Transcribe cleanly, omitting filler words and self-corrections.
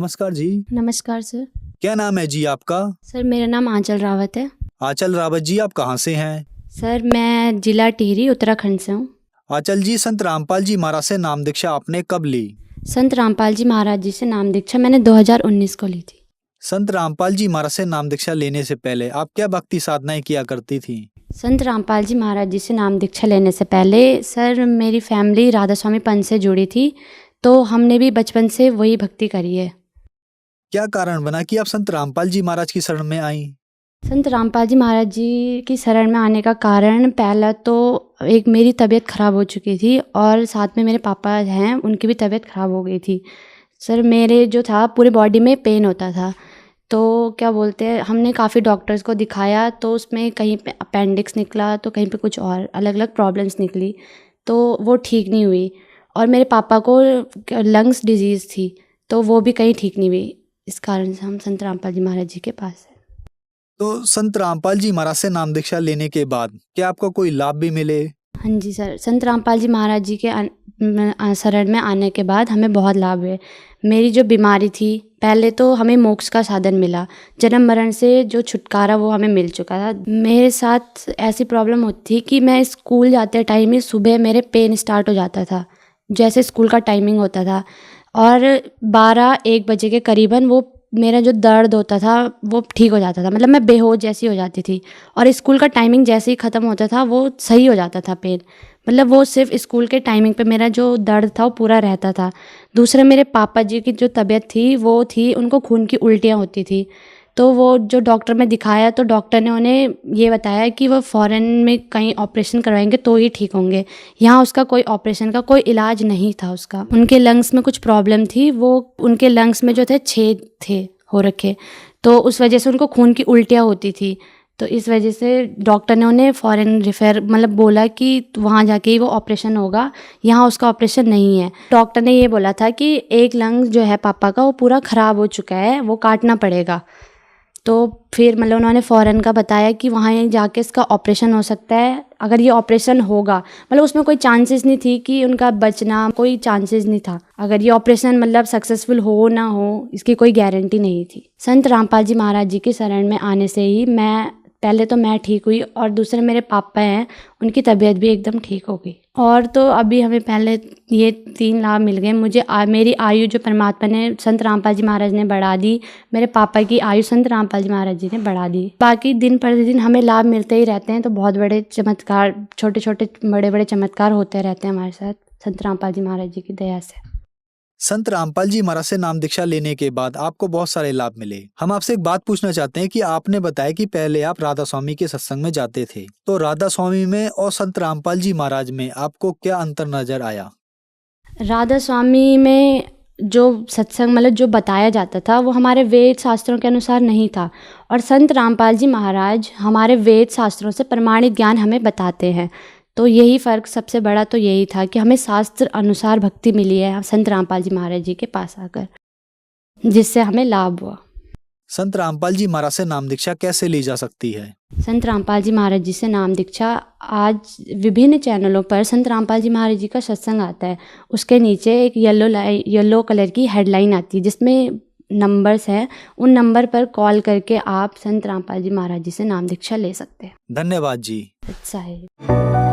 नमस्कार जी। नमस्कार सर। क्या नाम है जी आपका? सर मेरा नाम आंचल रावत है। आंचल रावत जी, आप कहाँ से हैं? सर मैं जिला टिहरी उत्तराखंड से हूँ। आंचल जी, संत रामपाल जी महाराज से नाम दीक्षा आपने कब ली? संत रामपाल जी महाराज जी से नाम दीक्षा मैंने 2019 को ली थी। संत रामपाल जी महाराज से नाम दीक्षा लेने से पहले आप क्या भक्ति साधनाएं किया करती थी? संत रामपाल जी महाराज जी से नाम दीक्षा लेने से पहले सर मेरी फैमिली राधा स्वामी पंथ से जुड़ी थी, तो हमने भी बचपन से वही भक्ति करी है। क्या कारण बना कि आप संत रामपाल जी महाराज की शरण में आई? संत रामपाल जी महाराज जी की शरण में आने का कारण पहला तो एक मेरी तबीयत ख़राब हो चुकी थी और साथ में मेरे पापा हैं, उनकी भी तबीयत ख़राब हो गई थी। सर मेरे जो था पूरे बॉडी में पेन होता था, तो क्या बोलते हैं, हमने काफ़ी डॉक्टर्स को दिखाया तो उसमें कहीं पे अपेंडिक्स निकला तो कहीं पे कुछ और अलग अलग प्रॉब्लम्स निकली, तो वो ठीक नहीं हुई। और मेरे पापा को लंग्स डिजीज़ थी, तो वो भी कहीं ठीक नहीं हुई। इस कारण से हम संत रामपाल जी महाराज जी के पास हैं। तो संत रामपाल जी महाराज से नाम दीक्षा लेने के बाद क्या आपको कोई लाभ भी मिले? हाँ जी सर, संत रामपाल जी महाराज जी के शरण में आने के बाद हमें बहुत लाभ हुए। मेरी जो बीमारी थी, पहले तो हमें मोक्ष का साधन मिला, जन्म मरण से जो छुटकारा वो हमें मिल चुका था। मेरे साथ ऐसी प्रॉब्लम होती थी कि मैं स्कूल जाते टाइम ही सुबह मेरे पेन स्टार्ट हो जाता था, जैसे स्कूल का टाइमिंग होता था, और 12-1 बजे के करीबन वो मेरा जो दर्द होता था वो ठीक हो जाता था, मतलब मैं बेहोश जैसी हो जाती थी। और स्कूल का टाइमिंग जैसे ही ख़त्म होता था वो सही हो जाता था पेन, मतलब वो सिर्फ स्कूल के टाइमिंग पे मेरा जो दर्द था वो पूरा रहता था। दूसरा, मेरे पापा जी की जो तबीयत थी वो थी, उनको खून की उल्टियाँ होती थी, तो वो जो डॉक्टर में दिखाया तो डॉक्टर ने उन्हें ये बताया कि वो फ़ॉरेन में कहीं ऑपरेशन करवाएंगे तो ही ठीक होंगे, यहाँ उसका कोई ऑपरेशन का कोई इलाज नहीं था उसका। उनके लंग्स में कुछ प्रॉब्लम थी, वो उनके लंग्स में जो थे छेद थे हो रखे, तो उस वजह से उनको खून की उल्टियाँ होती थी। तो इस वजह से डॉक्टर ने उन्हें फ़ॉरेन रेफ़र मतलब बोला कि वहाँ जाके ही वो ऑपरेशन होगा, यहाँ उसका ऑपरेशन नहीं है। डॉक्टर ने ये बोला था कि एक लंग जो है पापा का वो पूरा ख़राब हो चुका है, वो काटना पड़ेगा। तो फिर मतलब उन्होंने फ़ॉरेन का बताया कि वहाँ जाके इसका ऑपरेशन हो सकता है, अगर ये ऑपरेशन होगा, मतलब उसमें कोई चांसेस नहीं थी कि उनका बचना, कोई चांसेस नहीं था। अगर ये ऑपरेशन मतलब सक्सेसफुल हो ना हो, इसकी कोई गारंटी नहीं थी। संत रामपाल जी महाराज जी की शरण में आने से ही पहले तो मैं ठीक हुई, और दूसरे मेरे पापा हैं, उनकी तबीयत भी एकदम ठीक हो गई। और तो अभी हमें पहले ये 3 लाभ मिल गए मुझे। मेरी आयु जो परमात्मा ने, संत रामपाल जी महाराज ने बढ़ा दी, मेरे पापा की आयु संत रामपाल जी महाराज जी ने बढ़ा दी। बाकी दिन प्रतिदिन हमें लाभ मिलते ही रहते हैं, तो बहुत बड़े चमत्कार, छोटे छोटे बड़े बड़े चमत्कार होते रहते हैं हमारे साथ संत रामपाल जी महाराज जी की दया से। संत रामपाल जी महाराज से नाम दीक्षा लेने के बाद आपको बहुत सारे लाभ मिले। हम आपसे एक बात पूछना चाहते हैं कि आपने बताया कि पहले आप राधा स्वामी के सत्संग में जाते थे, तो राधा स्वामी में और संत रामपाल जी महाराज में आपको क्या अंतर नजर आया? राधा स्वामी में जो सत्संग मतलब जो बताया जाता था वो हमारे वेद शास्त्रों के अनुसार नहीं था, और संत रामपाल जी महाराज हमारे वेद शास्त्रों से प्रमाणित ज्ञान हमें बताते हैं। तो यही फ़र्क सबसे बड़ा तो यही था कि हमें शास्त्र अनुसार भक्ति मिली है संत रामपाल जी महाराज जी के पास आकर, जिससे हमें लाभ हुआ। संत रामपाल जी महाराज से नाम दीक्षा कैसे ली जा सकती है? संत रामपाल जी महाराज जी से नाम दीक्षा आज विभिन्न चैनलों पर संत रामपाल जी महाराज जी का सत्संग आता है, उसके नीचे एक येलो कलर की हेडलाइन आती है जिसमें नंबर्स हैं, उन नंबर पर कॉल करके आप संत रामपाल जी महाराज जी से नाम दीक्षा ले सकते हैं। धन्यवाद जी। अच्छा है।